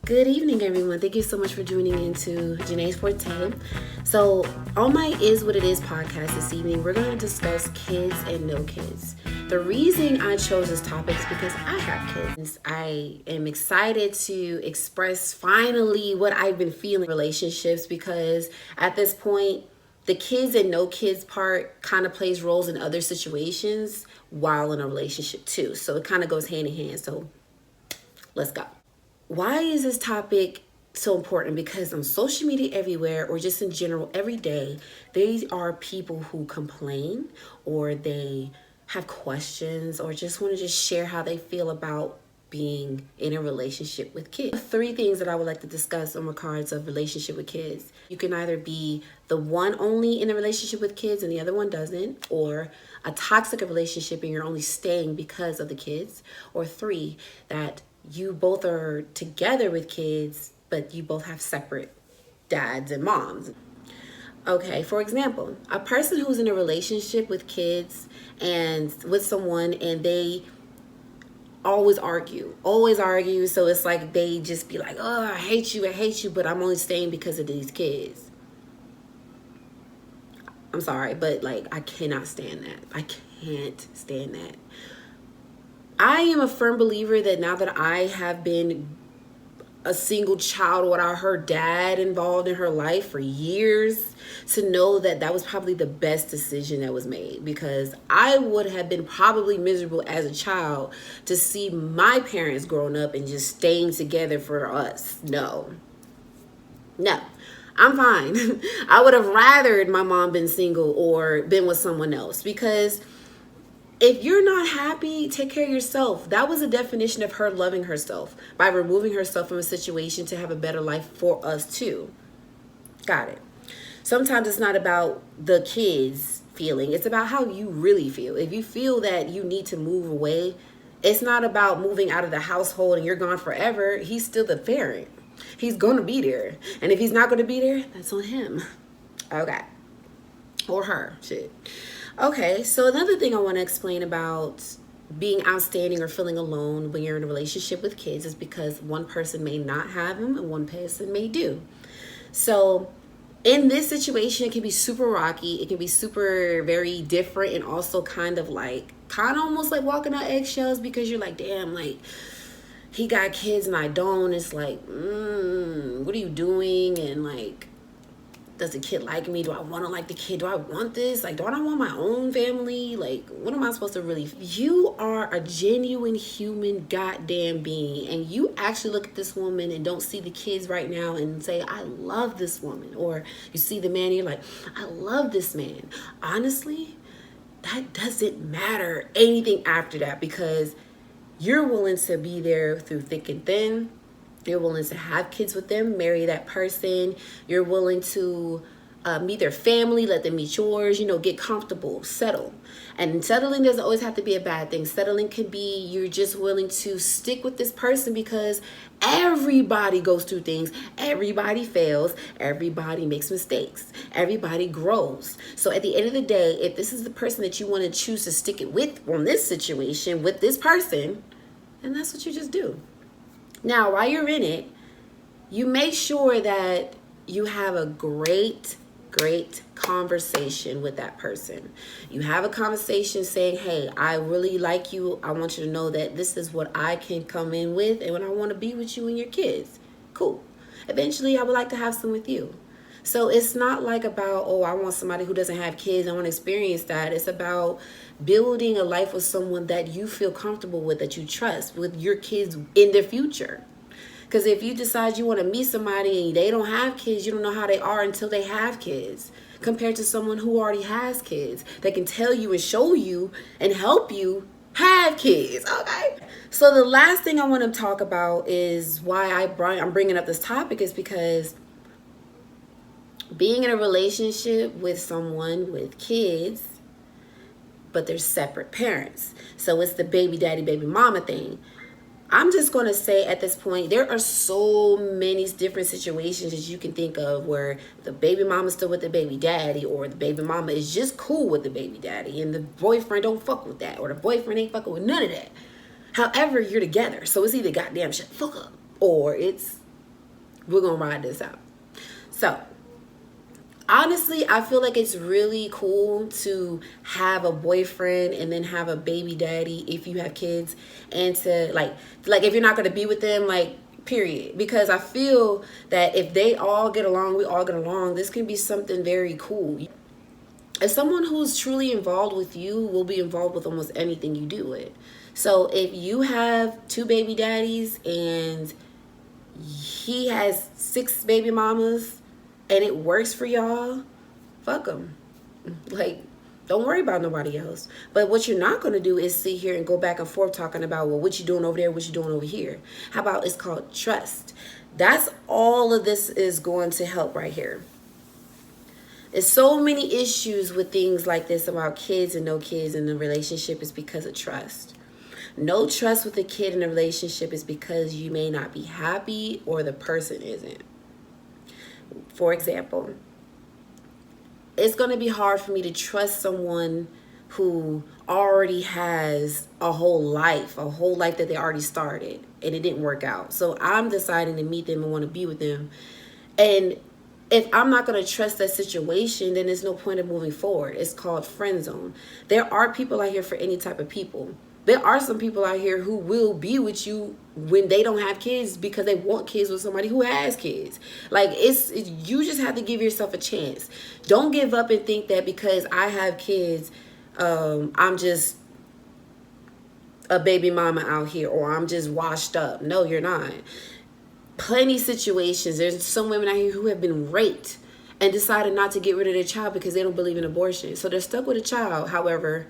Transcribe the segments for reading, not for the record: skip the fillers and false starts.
Good evening, everyone. Thank you so much for tuning into Janae's Forte. So, on my Is What It Is podcast this evening, we're going to discuss kids and no kids. The reason I chose this topic is because I have kids. I am excited to express finally what I've been feeling in relationships because at this point, the kids and no kids part kind of plays roles in other situations while in a relationship too. So, it kind of goes hand in hand. So, let's go. Why is this topic so important? Because on social media everywhere, or just in general every day, there are people who complain or they have questions or just want to just share how they feel about being in a relationship with kids. Three things that I would like to discuss in regards of relationship with kids. You can either be the one only in a relationship with kids and the other one doesn't, or a toxic relationship and you're only staying because of the kids, or three, that you both are together with kids, but you both have separate dads and moms. Okay, for example, a person who's in a relationship with kids and with someone and they always argue. So it's like they just be like, oh, I hate you, but I'm only staying because of these kids. I'm sorry, but like, I cannot stand that. I can't stand that. I am a firm believer that now that I have been a single child without her dad involved in her life for years, to know that that was probably the best decision that was made, because I would have been probably miserable as a child to see my parents growing up and just staying together for us. No, I'm fine. I would have rathered my mom been single or been with someone else, because if you're not happy, take care of yourself. That was a definition of her loving herself, by removing herself from a situation to have a better life for us too. Got it. Sometimes it's not about the kids feeling. It's about how you really feel. If you feel that you need to move away, it's not about moving out of the household and you're gone forever. He's still the parent. He's going to be there. And if he's not going to be there, that's on him. Okay. Or her. Shit. Okay, so another thing I want to explain about being outstanding or feeling alone when you're in a relationship with kids is because one person may not have them and one person may do. So in this situation, it can be super rocky. It can be super very different and also kind of almost like walking on eggshells, because you're like, damn, like he got kids and I don't. It's like, what are you doing? And like, does the kid like me? Do I want to like the kid? Do I want this? Like, do I not want my own family? Like, what am I supposed to really? You are a genuine human goddamn being, and you actually look at this woman and don't see the kids right now and say, I love this woman. Or you see the man and you're like, I love this man. Honestly, that doesn't matter anything after that, because you're willing to be there through thick and thin. You're willing to have kids with them, marry that person. You're willing to meet their family, let them meet yours, get comfortable, settle. And settling doesn't always have to be a bad thing. Settling could be you're just willing to stick with this person because everybody goes through things. Everybody fails. Everybody makes mistakes. Everybody grows. So at the end of the day, if this is the person that you want to choose to stick it with on this situation, with this person, then that's what you just do. Now, while you're in it, you make sure that you have a great conversation with that person. You have a conversation saying, hey, I really like you. I want you to know that this is what I can come in with, and when I want to be with you and your kids. Cool. Eventually, I would like to have some with you. So it's not like about, oh, I want somebody who doesn't have kids. I want to experience that. It's about building a life with someone that you feel comfortable with, that you trust, with your kids in the future. Because if you decide you want to meet somebody and they don't have kids, you don't know how they are until they have kids. Compared to someone who already has kids, they can tell you and show you and help you have kids. Okay. So the last thing I want to talk about is why I'm bringing up this topic is because being in a relationship with someone with kids, but they're separate parents. So it's the baby daddy, baby mama thing. I'm just going to say at this point, there are so many different situations that you can think of where the baby mama's still with the baby daddy, or the baby mama is just cool with the baby daddy and the boyfriend don't fuck with that, or the boyfriend ain't fucking with none of that. However, you're together. So it's either goddamn shut the fuck up or it's We're going to ride this out. So, honestly, I feel like it's really cool to have a boyfriend and then have a baby daddy if you have kids, and to like if you're not going to be with them, like, period. Because I feel that if they all get along, we all get along, this can be something very cool. If someone who's truly involved with you will be involved with almost anything you do it. So if you have two baby daddies and he has 6 baby mamas and it works for y'all, fuck them. Like, don't worry about nobody else. But what you're not going to do is sit here and go back and forth talking about, well, what you doing over there, what you doing over here. How about, it's called trust. That's all of this is going to help right here. There's so many issues with things like this about kids and no kids in the relationship is because of trust. No trust with a kid in a relationship is because you may not be happy or the person isn't. For example, it's going to be hard for me to trust someone who already has a whole life that they already started and it didn't work out. So I'm deciding to meet them and want to be with them. And if I'm not going to trust that situation, then there's no point of moving forward. It's called friend zone. There are people out here for any type of people. There are some people out here who will be with you when they don't have kids because they want kids with somebody who has kids. Like, it's you just have to give yourself a chance. Don't give up and think that because I have kids, I'm just a baby mama out here, or I'm just washed up. No, you're not. Plenty situations. There's some women out here who have been raped and decided not to get rid of their child because they don't believe in abortion. So they're stuck with a child, however,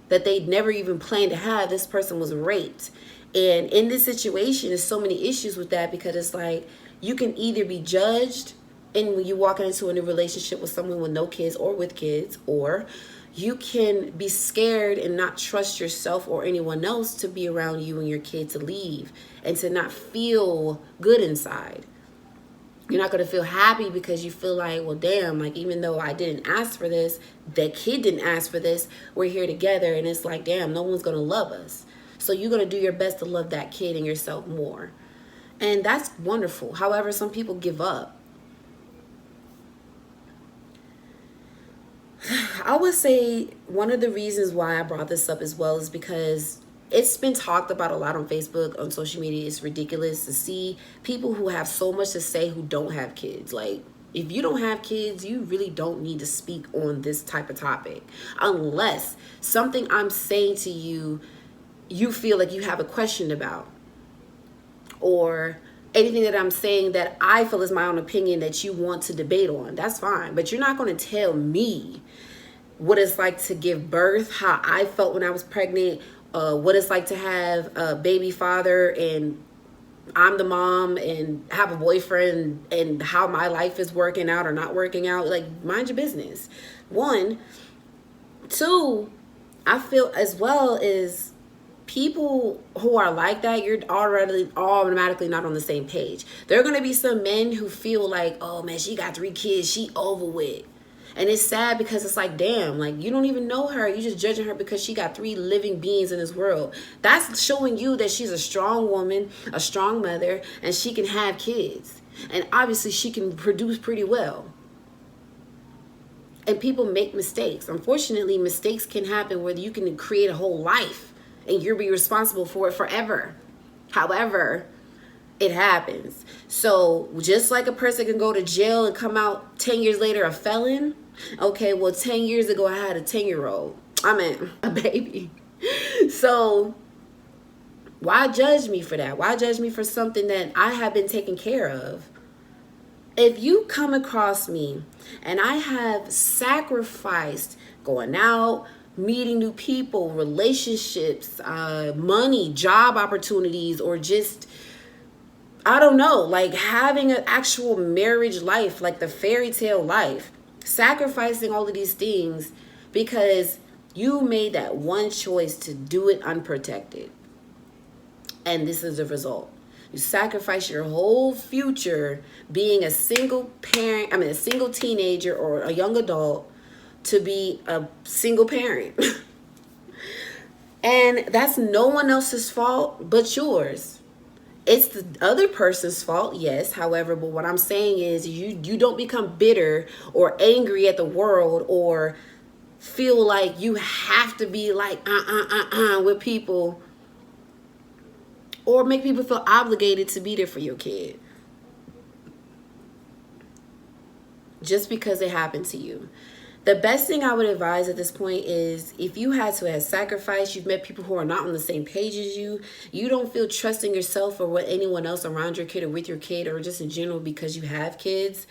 that they never even planned to have. This person was raped. And in this situation, there's so many issues with that because it's like you can either be judged and when you walk into a new relationship with someone with no kids or with kids, or you can be scared and not trust yourself or anyone else to be around you and your kid to leave and to not feel good inside. You're not going to feel happy because you feel like, well, damn, like, even though I didn't ask for this, that kid didn't ask for this, we're here together. And it's like, damn, no one's going to love us. So you're going to do your best to love that kid and yourself more. And that's wonderful. However, some people give up. I would say one of the reasons why I brought this up as well is because it's been talked about a lot on Facebook, on social media. It's ridiculous to see people who have so much to say who don't have kids. Like, if you don't have kids, you really don't need to speak on this type of topic. Unless something I'm saying to you, you feel like you have a question about. Or anything that I'm saying that I feel is my own opinion that you want to debate on. That's fine. But you're not going to tell me what it's like to give birth, how I felt when I was pregnant, what it's like to have a baby father and I'm the mom and have a boyfriend, and how my life is working out or not working out. Like, mind your business. 1. 2, I feel as well is people who are like that, you're already automatically not on the same page. There are going to be some men who feel like, oh man, she got 3 kids, she over with. And it's sad because it's like, damn, like, you don't even know her. You just judging her because she got 3 living beings in this world. That's showing you that she's a strong woman, a strong mother, and she can have kids. And obviously she can produce pretty well. And people make mistakes. Unfortunately, mistakes can happen where you can create a whole life and you'll be responsible for it forever. However, it happens. So just like a person can go to jail and come out 10 years later a felon, okay, well, 10 years ago I had a 10-year-old. I mean, a baby. So why judge me for that? Why judge me for something that I have been taken care of? If you come across me and I have sacrificed going out, meeting new people, relationships, money, job opportunities, or just, I don't know, like having an actual marriage life, like the fairy tale life, sacrificing all of these things because you made that one choice to do it unprotected. And this is the result. You sacrifice your whole future being a single parent, a single teenager or a young adult to be a single parent. And that's no one else's fault but yours. It's the other person's fault, yes. However, but what I'm saying is you don't become bitter or angry at the world or feel like you have to be like with people or make people feel obligated to be there for your kid just because it happened to you. The best thing I would advise at this point is if you had to have sacrificed, you've met people who are not on the same page as you don't feel trust in yourself or what anyone else around your kid or with your kid or just in general because you have kids.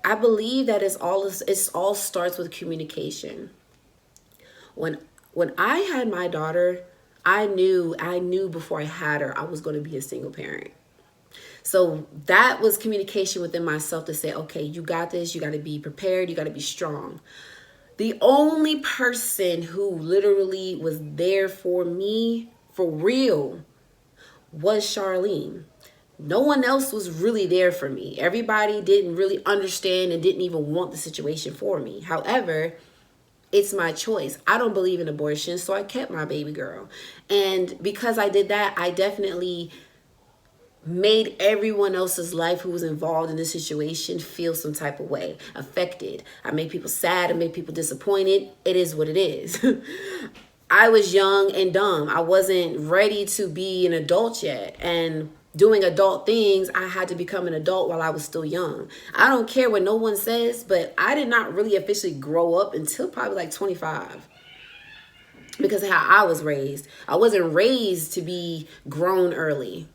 I believe that it's all starts with communication. When when I had my daughter, I knew before I had her I was going to be a single parent. So that was communication within myself to say, okay, you got this, you got to be prepared, you got to be strong. The only person who literally was there for me for real was Charlene. No one else was really there for me. Everybody didn't really understand and didn't even want the situation for me. However, it's my choice. I don't believe in abortion, so I kept my baby girl. And because I did that, I definitely made everyone else's life who was involved in this situation feel some type of way, affected. I made people sad, I made people disappointed. It is what it is. I was young and dumb. I wasn't ready to be an adult yet. And doing adult things, I had to become an adult while I was still young. I don't care what no one says, but I did not really officially grow up until probably like 25 because of how I was raised. I wasn't raised to be grown early.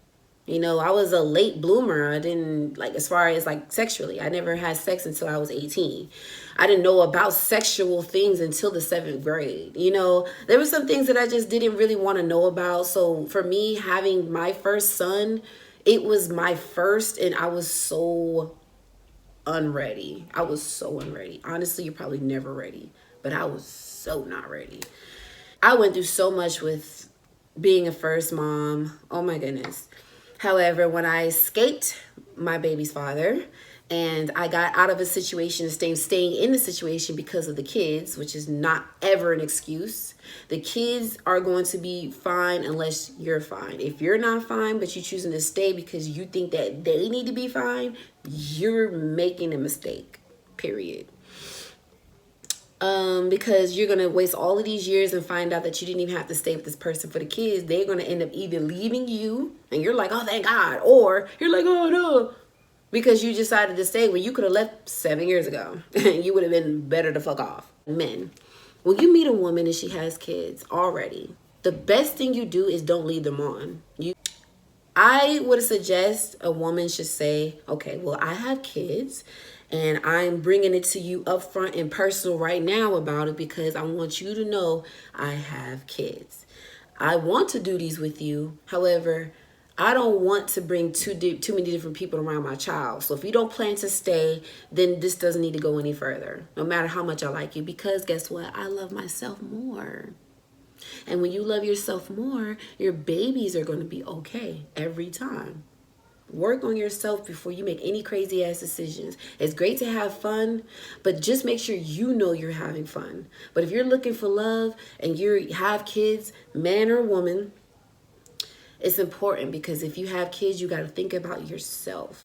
You know, I was a late bloomer. I didn't like as far as like sexually. I never had sex until I was 18. I didn't know about sexual things until the 7th grade. You know, there were some things that I just didn't really want to know about. So for me, having my first son, it was my first and I was so unready. I was so unready. Honestly, you're probably never ready, but I was so not ready. I went through so much with being a first mom. Oh my goodness. However, when I escaped my baby's father and I got out of a situation and staying in the situation because of the kids, which is not ever an excuse. The kids are going to be fine unless you're fine. If you're not fine, but you're choosing to stay because you think that they need to be fine, you're making a mistake, period. Because you're gonna waste all of these years and find out that you didn't even have to stay with this person for the kids. They're gonna end up either leaving you and you're like, oh thank God, or you're like, oh no, because you decided to stay when you could have left 7 years ago and you would have been better to fuck off. Men, when you meet a woman and she has kids already, the best thing you do is don't lead them on. I would suggest a woman should say, okay, well, I have kids and I'm bringing it to you up front and personal right now about it because I want you to know I have kids. I want to do these with you. However, I don't want to bring too many different people around my child. So if you don't plan to stay, then this doesn't need to go any further, no matter how much I like you, because guess what? I love myself more. And when you love yourself more, your babies are going to be okay every time. Work on yourself before you make any crazy ass decisions. It's great to have fun, but just make sure you know you're having fun. But if you're looking for love and you have kids, man or woman, it's important because if you have kids, you got to think about yourself.